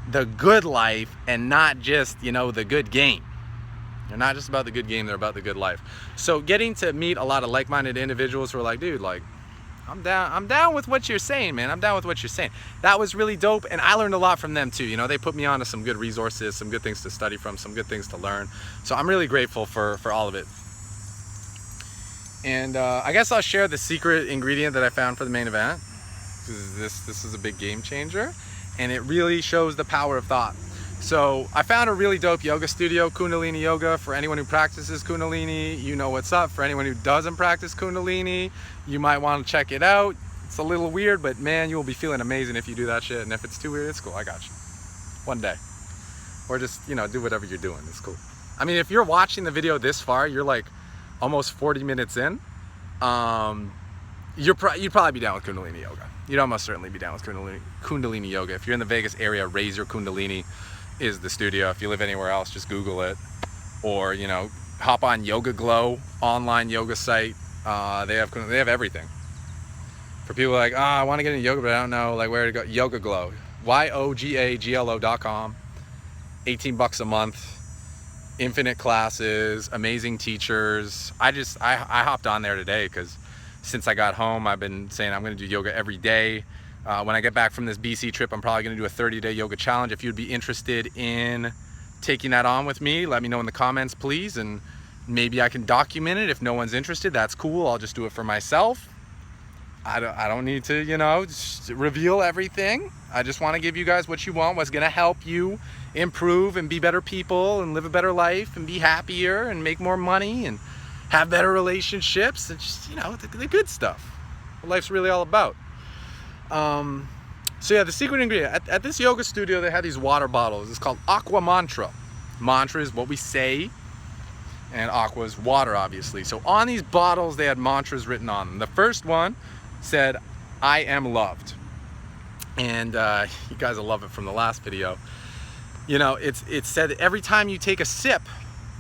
Speaker 1: the good life and not just, you know, the good game. They're not just about the good game, they're about the good life. So getting to meet a lot of like-minded individuals who are like, dude, like, I'm down with what you're saying, man. I'm down with what you're saying. That was really dope, and I learned a lot from them too. You know, they put me on to some good resources, some good things to study from, some good things to learn. So I'm really grateful for all of it. And I guess I'll share the secret ingredient that I found for the main event. This is a big game changer, and it really shows the power of thought. So I found a really dope yoga studio, Kundalini Yoga. For anyone who practices Kundalini, you know what's up. For anyone who doesn't practice Kundalini, you might want to check it out. It's a little weird, but man, you will be feeling amazing if you do that shit. And if it's too weird, it's cool. I got you. One day. Or just, you know, do whatever you're doing. It's cool. I mean, if you're watching the video this far, you're like almost 40 minutes in. You'd probably be down with Kundalini Yoga. You'd almost certainly be down with Kundalini Yoga. If you're in the Vegas area, Raise Your Kundalini is the studio. If you live anywhere else, just Google it, or, you know, hop on Yoga Glow, online yoga site. They have everything. For people like, I want to get into yoga, but I don't know like where to go. Yoga Glow, YOGAGLO.com. 18 bucks a month, infinite classes, amazing teachers. I hopped on there today because since I got home, I've been saying I'm going to do yoga every day. When I get back from this BC trip, I'm probably going to do a 30-day yoga challenge. If you'd be interested in taking that on with me, let me know in the comments, please. And maybe I can document it. If no one's interested, that's cool. I'll just do it for myself. I don't need to, you know, just reveal everything. I just want to give you guys what you want, what's going to help you improve and be better people and live a better life and be happier and make more money and have better relationships and just, you know, the good stuff. What life's really all about. So yeah, the secret ingredient at this yoga studio, they had these water bottles. It's called Aqua Mantra. Mantra is what we say, and aqua is water, obviously. So on these bottles, they had mantras written on them. The first one said, I am loved. And you guys will love it from the last video. You know, it said that every time you take a sip,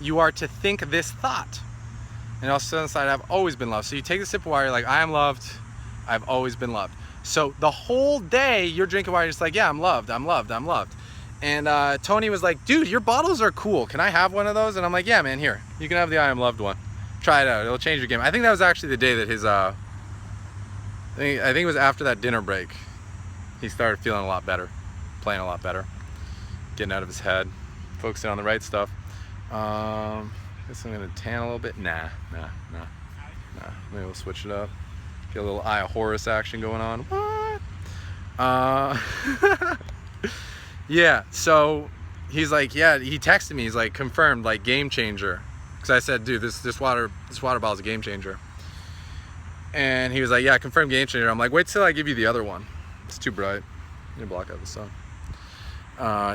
Speaker 1: you are to think this thought. And also on the side, I've always been loved. So you take the sip of water, you're like, I am loved. I've always been loved. So the whole day you're drinking water, you're just like, yeah, I'm loved, I'm loved, I'm loved. And Tony was like, dude, your bottles are cool. Can I have one of those? And I'm like, yeah, man, here. You can have the I am loved one. Try it out. It'll change your game. I think that was actually the day that his, I think it was after that dinner break, he started feeling a lot better, playing a lot better, getting out of his head, focusing on the right stuff. I guess I'm gonna tan a little bit. Nah. Maybe we'll switch it up. Get a little Eye of Horus action going on. What? Yeah, so he's like, yeah, he texted me, he's like, confirmed, like, game changer. Because I said, dude, this water bottle is a game changer. And he was like, yeah, confirmed game changer. I'm like, wait till I give you the other one. It's too bright. You block out the sun.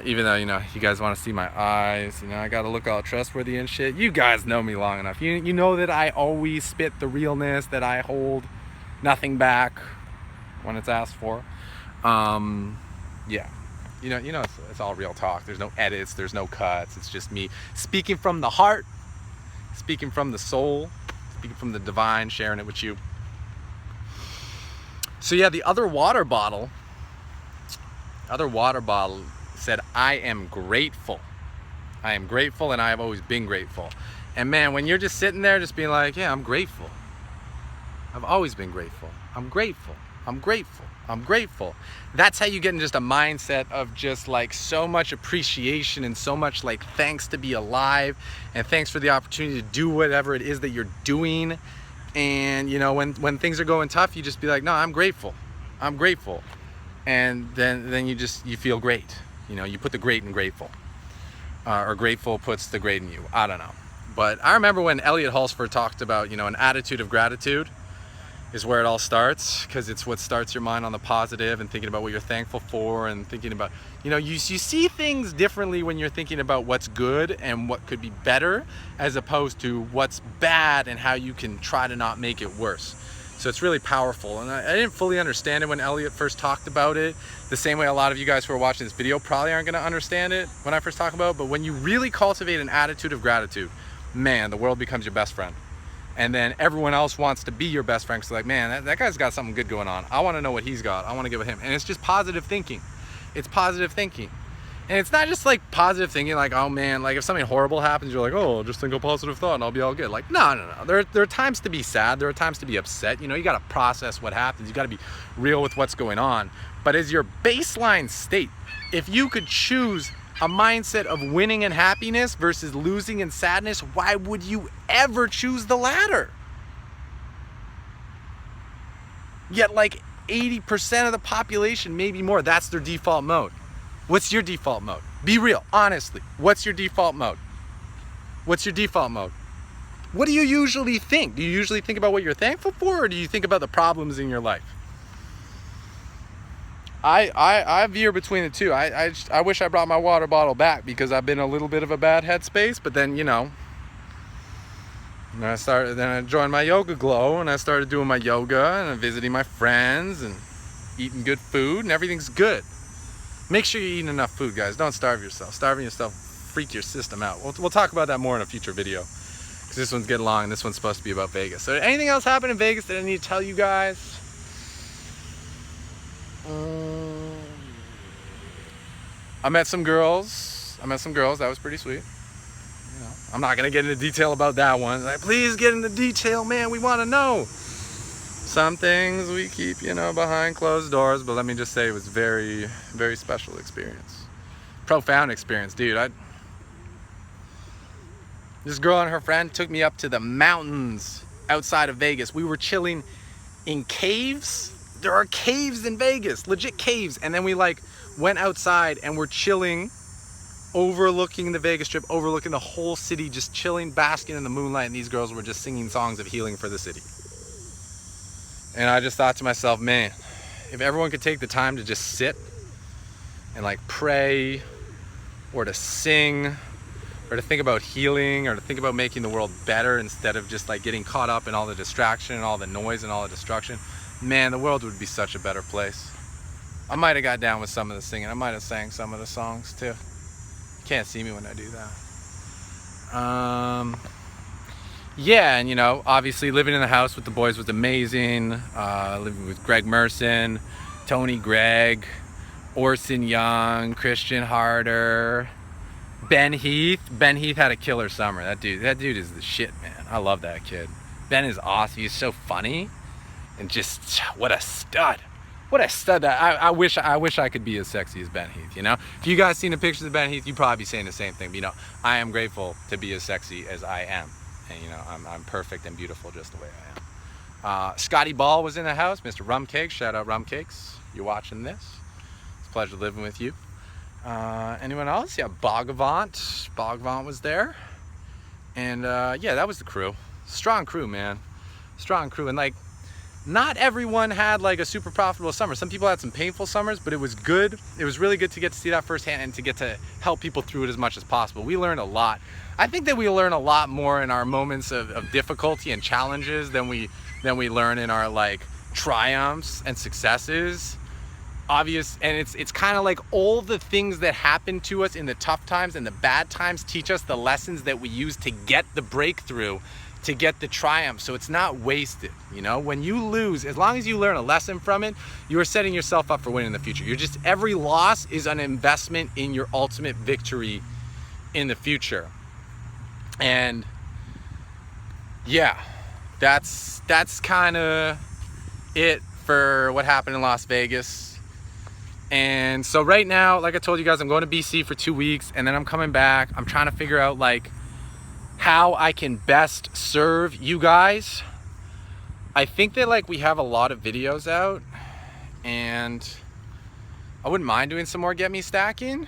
Speaker 1: Even though, you know, you guys want to see my eyes, you know, I gotta look all trustworthy and shit. You guys know me long enough. You know that I always spit the realness, that I hold nothing back when it's asked for. Yeah, you know, it's all real talk. There's no edits, there's no cuts. It's just me speaking from the heart, speaking from the soul, speaking from the divine, sharing it with you. So yeah, the other water bottle said, I am grateful. I am grateful, and I have always been grateful. And man, when you're just sitting there just being like, yeah, I'm grateful. I've always been grateful. I'm grateful. I'm grateful. I'm grateful. That's how you get in just a mindset of just like so much appreciation and so much like thanks to be alive and thanks for the opportunity to do whatever it is that you're doing. And you know, when things are going tough, you just be like, no, I'm grateful. I'm grateful. And then you feel great. You know, you put the great in grateful. Or grateful puts the great in you. I don't know. But I remember when Elliot Hulsford talked about, you know, an attitude of gratitude. is where it all starts, because it's what starts your mind on the positive and thinking about what you're thankful for, and thinking about, you know, you see things differently when you're thinking about what's good and what could be better, as opposed to what's bad and how you can try to not make it worse. So it's really powerful, and I didn't fully understand it when Elliot first talked about it, the same way a lot of you guys who are watching this video probably aren't going to understand it when I first talk about it. But when you really cultivate an attitude of gratitude, man, the world becomes your best friend. And then everyone else wants to be your best friend, because they're like, man, that guy's got something good going on. I want to know what he's got. I want to give it him. And it's just positive thinking. It's positive thinking. And it's not just like positive thinking like, oh man, like if something horrible happens, you're like, oh, just think a positive thought and I'll be all good. Like, no. There are times to be sad. There are times to be upset. You know, you got to process what happens. You got to be real with what's going on. But as your baseline state, if you could choose a mindset of winning and happiness versus losing and sadness, why would you ever choose the latter? Yet like 80% of the population, maybe more, that's their default mode. What's your default mode? Be real, honestly. What's your default mode? What's your default mode? What do you usually think? Do you usually think about what you're thankful for, or do you think about the problems in your life? I veer between the two. I wish I brought my water bottle back, because I've been in a little bit of a bad headspace, but then, you know, then I joined my yoga glow, and I started doing my yoga and visiting my friends and eating good food, and everything's good. Make sure you're eating enough food, guys. Don't starve yourself. Starving yourself freak your system out. We'll talk about that more in a future video, because this one's getting long and this one's supposed to be about Vegas. So anything else happened in Vegas that I need to tell you guys? I met some girls. That was pretty sweet. You know, I'm not gonna get into detail about that one. Like, please get into detail, man. We want to know. Some things we keep, you know, behind closed doors. But let me just say, it was very, very special experience. Profound experience, dude. This girl and her friend took me up to the mountains outside of Vegas. We were chilling in caves. There are caves in Vegas, legit caves. And then we like went outside and we're chilling, overlooking the Vegas Strip, overlooking the whole city, just chilling, basking in the moonlight. And these girls were just singing songs of healing for the city. And I just thought to myself, man, if everyone could take the time to just sit and like pray, or to sing, or to think about healing, or to think about making the world better, instead of just like getting caught up in all the distraction and all the noise and all the destruction, man, the world would be such a better place. I might have got down with some of the singing. I might have sang some of the songs too. You can't see me when I do that. Yeah, and you know, obviously living in the house with the boys was amazing. Living with Greg Merson, Tony Gregg, Orson Young, Christian Harder, Ben Heath. Ben Heath had a killer summer. That dude is the shit, man. I love that kid. Ben is awesome. He's so funny, and just what a stud. What a stud. I wish I could be as sexy as Ben Heath, you know? If you guys seen the pictures of Ben Heath, you'd probably be saying the same thing. But, you know, I am grateful to be as sexy as I am. And, you know, I'm perfect and beautiful just the way I am. Scotty Ball was in the house. Mr. Rumcakes. Shout out Rumcakes. You're watching this. It's a pleasure living with you. Anyone else? Yeah, Bogavant. Bogavant was there. And, yeah, that was the crew. Strong crew, man. Strong crew. And, like, not everyone had like a super profitable summer. Some people had some painful summers, but it was good. It was really good to get to see that firsthand and to get to help people through it as much as possible. We learned a lot. I think that we learn a lot more in our moments of difficulty and challenges than we learn in our like triumphs and successes. Obvious, and it's kind of like all the things that happen to us in the tough times and the bad times teach us the lessons that we use to get the breakthrough, to get the triumph. So it's not wasted, you know? When you lose, as long as you learn a lesson from it, you are setting yourself up for winning in the future. Every loss is an investment in your ultimate victory in the future. And yeah, that's kind of it for what happened in Las Vegas. And so right now, like I told you guys, I'm going to BC for 2 weeks, and then I'm coming back. I'm trying to figure out like how I can best serve you guys. I think that like we have a lot of videos out, and I wouldn't mind doing some more Get Me Stacking,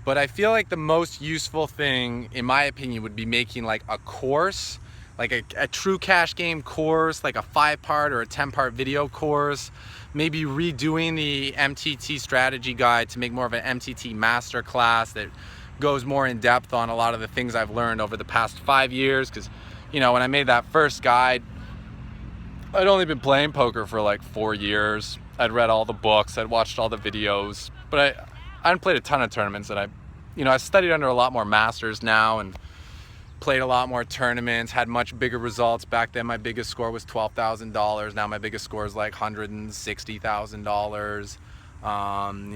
Speaker 1: but I feel like the most useful thing, in my opinion, would be making like a course like a true cash game course, like a 5-part or a 10-part video course, maybe redoing the MTT strategy guide to make more of an MTT master class that goes more in depth on a lot of the things I've learned over the past 5 years. Because, you know, when I made that first guide, I'd only been playing poker for like 4 years. I'd read all the books, I'd watched all the videos, but I hadn't played a ton of tournaments, and I studied under a lot more masters now and played a lot more tournaments, had much bigger results. Back then my biggest score was $12,000. Now my biggest score is like $160,000.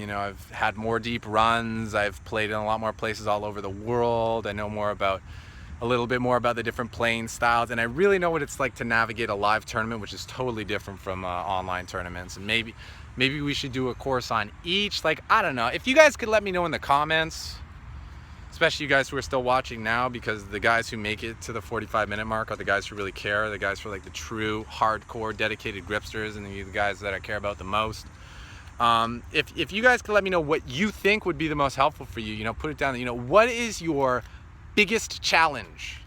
Speaker 1: You know, I've had more deep runs. I've played in a lot more places all over the world. I know a little bit more about the different playing styles, and I really know what it's like to navigate a live tournament, which is totally different from online tournaments. And maybe we should do a course on each. Like, I don't know. If you guys could let me know in the comments, especially you guys who are still watching now, because the guys who make it to the 45-minute mark are the guys who really care, the guys who are like the true hardcore dedicated gripsters, and the guys that I care about the most. If you guys could let me know what you think would be the most helpful for you, you know, put it down. You know, what is your biggest challenge?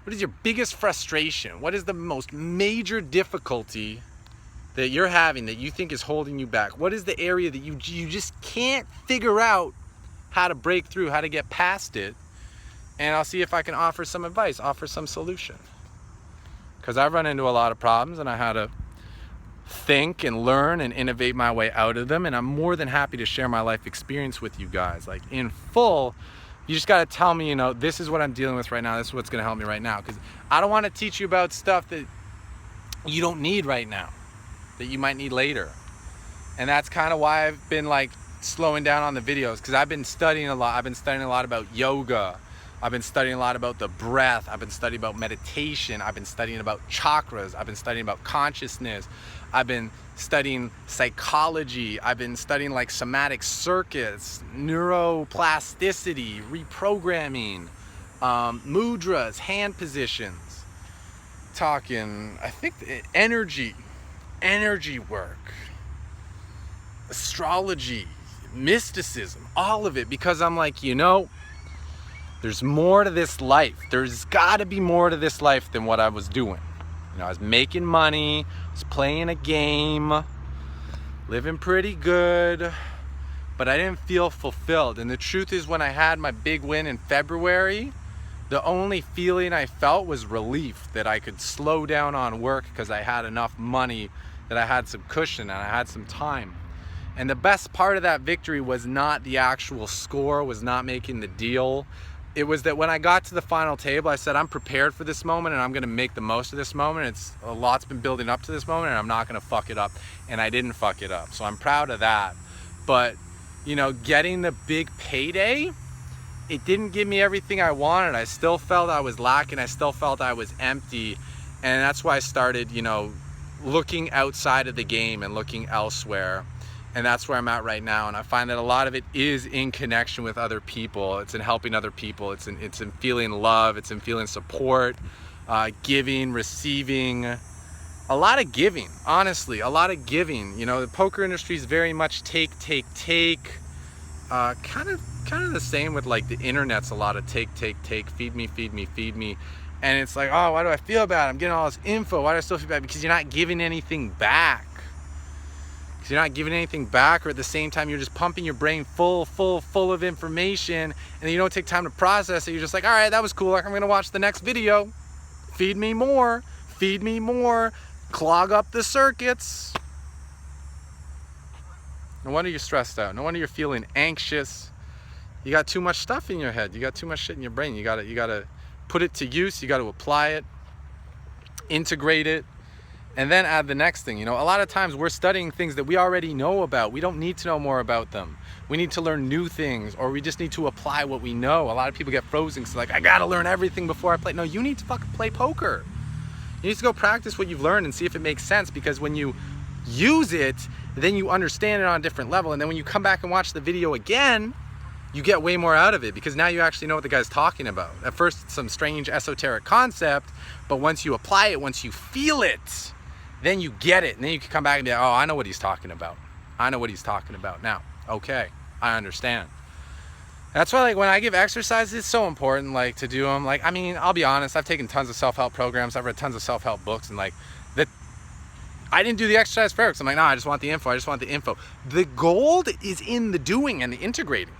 Speaker 1: What is your biggest frustration? What is the most major difficulty that you're having that you think is holding you back? What is the area that you just can't figure out how to break through, how to get past it? And I'll see if I can offer some advice, offer some solution. Because I've run into a lot of problems, and I had to think and learn and innovate my way out of them, and I'm more than happy to share my life experience with you guys, like in full. You just got to tell me, you know, this is what I'm dealing with right now, this is what's going to help me right now, because I don't want to teach you about stuff that you don't need right now, that you might need later. And that's kind of why I've been like slowing down on the videos, because I've been studying a lot. I've been studying a lot about yoga. I've been studying a lot about the breath. I've been studying about meditation. I've been studying about chakras. I've been studying about consciousness. I've been studying psychology. I've been studying like somatic circuits, neuroplasticity, reprogramming, mudras, hand positions, talking, I think, energy work, astrology, mysticism, all of it, because I'm like, you know, there's more to this life. There's got to be more to this life than what I was doing. You know, I was making money, I was playing a game, living pretty good, but I didn't feel fulfilled. And the truth is, when I had my big win in February, the only feeling I felt was relief that I could slow down on work because I had enough money, that I had some cushion and I had some time. And the best part of that victory was not the actual score, was not making the deal. It was that when I got to the final table, I said, I'm prepared for this moment and I'm going to make the most of this moment. A lot's been building up to this moment and I'm not going to fuck it up. And I didn't fuck it up. So I'm proud of that. But, you know, getting the big payday, it didn't give me everything I wanted. I still felt I was lacking. I still felt I was empty. And that's why I started, you know, looking outside of the game and looking elsewhere. And that's where I'm at right now. And I find that a lot of it is in connection with other people. It's in helping other people. It's in feeling love. It's in feeling support, giving, receiving. A lot of giving, honestly, a lot of giving. You know, the poker industry is very much take. Kind of the same with like the internet's a lot of take. Feed me. And it's like, oh, why do I feel bad? I'm getting all this info. Why do I still feel bad? Because you're not giving anything back. You're not giving anything back, or at the same time you're just pumping your brain full of information, and you don't take time to process it. You're just like, all right, that was cool, I'm gonna watch the next video. Feed me more, clog up the circuits. No wonder you're stressed out. No wonder you're feeling anxious. You got too much stuff in your head. You got too much shit in your brain. You gotta put it to use. You gotta apply it, integrate it, and then add the next thing. You know, a lot of times we're studying things that we already know about. We don't need to know more about them. We need to learn new things, or we just need to apply what we know. A lot of people get frozen, so like, I gotta learn everything before I play. No, you need to fucking play poker. You need to go practice what you've learned and see if it makes sense, because when you use it, then you understand it on a different level. And then when you come back and watch the video again, you get way more out of it, because now you actually know what the guy's talking about. At first, it's some strange esoteric concept, but once you apply it, once you feel it, then you get it, and then you can come back and be like, oh, I know what he's talking about. I know what he's talking about now. Okay, I understand. That's why, like, when I give exercises, it's so important, like, to do them. Like, I mean, I'll be honest, I've taken tons of self-help programs, I've read tons of self-help books, and like that, I didn't do the exercise first. I'm like, nah, I just want the info. I just want the info. The gold is in the doing and the integrating.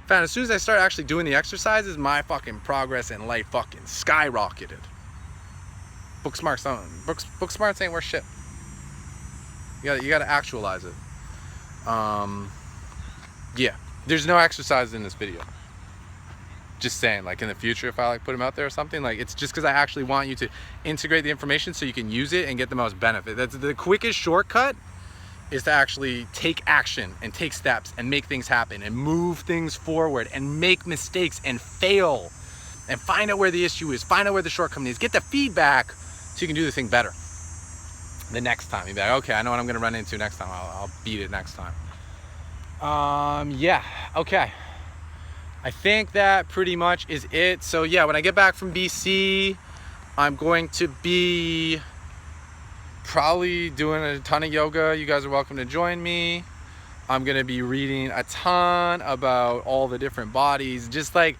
Speaker 1: Found as soon as I started actually doing the exercises, my fucking progress in life fucking skyrocketed. Book smarts ain't worth shit. You gotta actualize it. Yeah, there's no exercises in this video. Just saying, like, in the future, if I like put them out there or something, like, it's just because I actually want you to integrate the information so you can use it and get the most benefit. That's the quickest shortcut, is to actually take action and take steps and make things happen and move things forward and make mistakes and fail and find out where the issue is, find out where the shortcoming is, get the feedback so you can do the thing better the next time. You'll be like, okay, I know what I'm gonna run into next time. I'll beat it next time. Yeah, okay. I think that pretty much is it. So yeah, when I get back from BC, I'm going to be probably doing a ton of yoga. You guys are welcome to join me. I'm gonna be reading a ton about all the different bodies, just like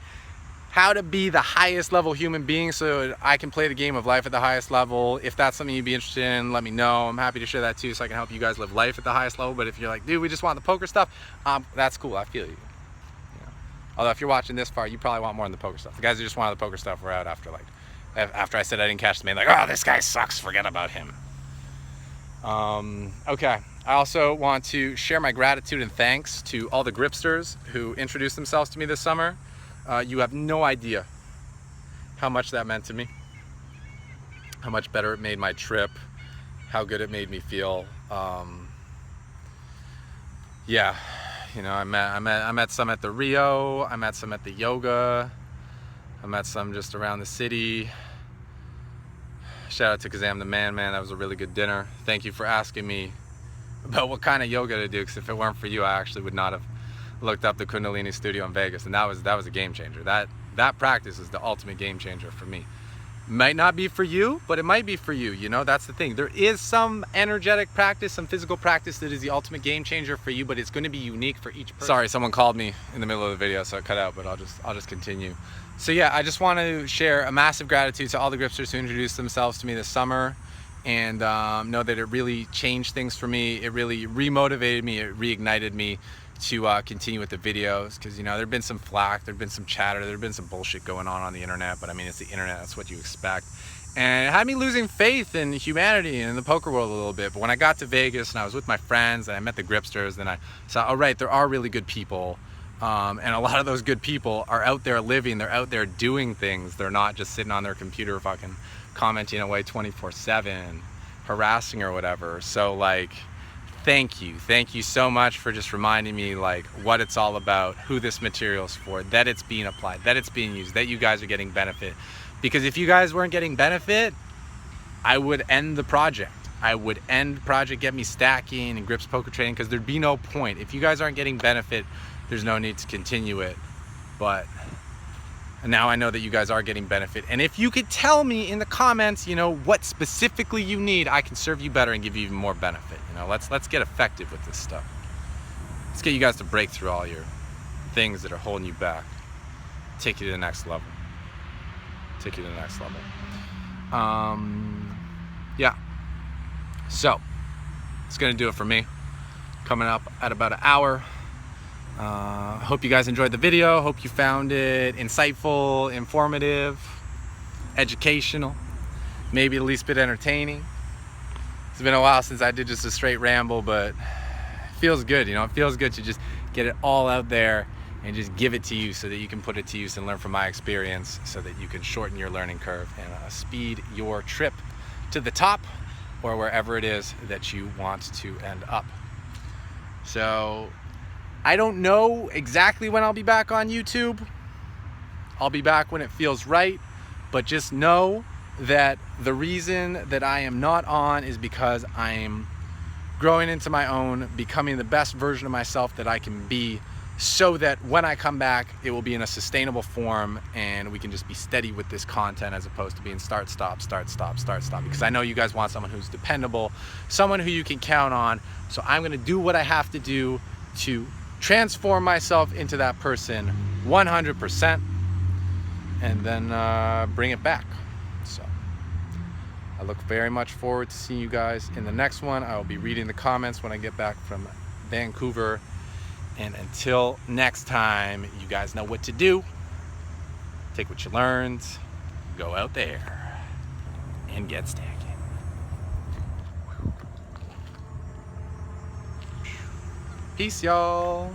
Speaker 1: how to be the highest level human being so that I can play the game of life at the highest level. If that's something you'd be interested in, let me know. I'm happy to share that too, so I can help you guys live life at the highest level. But if you're like, dude, we just want the poker stuff, that's cool, I feel you. Although if you're watching this far, you probably want more than the poker stuff. The guys who just wanted the poker stuff were out after I said I didn't cash the main, like, oh, this guy sucks, forget about him. Okay, I also want to share my gratitude and thanks to all the Gripsters who introduced themselves to me this summer. You have no idea how much that meant to me, how much better it made my trip, how good it made me feel. Yeah. You know, I met some at the Rio, I met some at the yoga, I met some just around the city. Shout out to Kazam the Man, that was a really good dinner. Thank you for asking me about what kind of yoga to do, because if it weren't for you, I actually would not have looked up the Kundalini studio in Vegas, and that was a game changer. That practice is the ultimate game changer for me. Might not be for you, but it might be for you. You know, that's the thing. There is some energetic practice, some physical practice that is the ultimate game changer for you, but it's going to be unique for each person. Sorry, someone called me in the middle of the video, so it cut out, but I'll just continue. So yeah, I just want to share a massive gratitude to all the Gripsters who introduced themselves to me this summer, and know that it really changed things for me. It really remotivated me. It reignited me to continue with the videos, because, you know, there've been some flack, there've been some chatter, there've been some bullshit going on the internet, but I mean, it's the internet, that's what you expect. And it had me losing faith in humanity and in the poker world a little bit. But when I got to Vegas and I was with my friends and I met the Gripsters, then I saw, oh right, there are really good people, and a lot of those good people are out there living, they're out there doing things, they're not just sitting on their computer fucking commenting away 24/7, harassing or whatever. So like, thank you so much for just reminding me like what it's all about, who this material's for, that it's being applied, that it's being used, that you guys are getting benefit. Because if you guys weren't getting benefit, I would end the project. I would end Project Get Me Stacking and Grips Poker Trading, because there'd be no point. If you guys aren't getting benefit, there's no need to continue it. But now I know that you guys are getting benefit. And if you could tell me in the comments, you know, what specifically you need, I can serve you better and give you even more benefit. You know, let's get effective with this stuff. Let's get you guys to break through all your things that are holding you back. Take you to the next level. Take you to the next level. Yeah. So, it's gonna do it for me. Coming up at about an hour. Hope you guys enjoyed the video. Hope you found it insightful, informative, educational, maybe at least a bit entertaining. It's been a while since I did just a straight ramble, but it feels good, you know, it feels good to just get it all out there and just give it to you so that you can put it to use and learn from my experience, so that you can shorten your learning curve and speed your trip to the top or wherever it is that you want to end up. So I don't know exactly when I'll be back on YouTube. I'll be back when it feels right, but just know that the reason that I am not on is because I'm growing into my own, becoming the best version of myself that I can be, so that when I come back, it will be in a sustainable form and we can just be steady with this content, as opposed to being start, stop, start, stop, start, stop. Because I know you guys want someone who's dependable, someone who you can count on. So I'm gonna do what I have to do to transform myself into that person 100%, and then bring it back. So I look very much forward to seeing you guys in the next one. I will be reading the comments when I get back from Vancouver. And until next time, you guys know what to do. Take what you learned, go out there, and get stacking. Peace, y'all.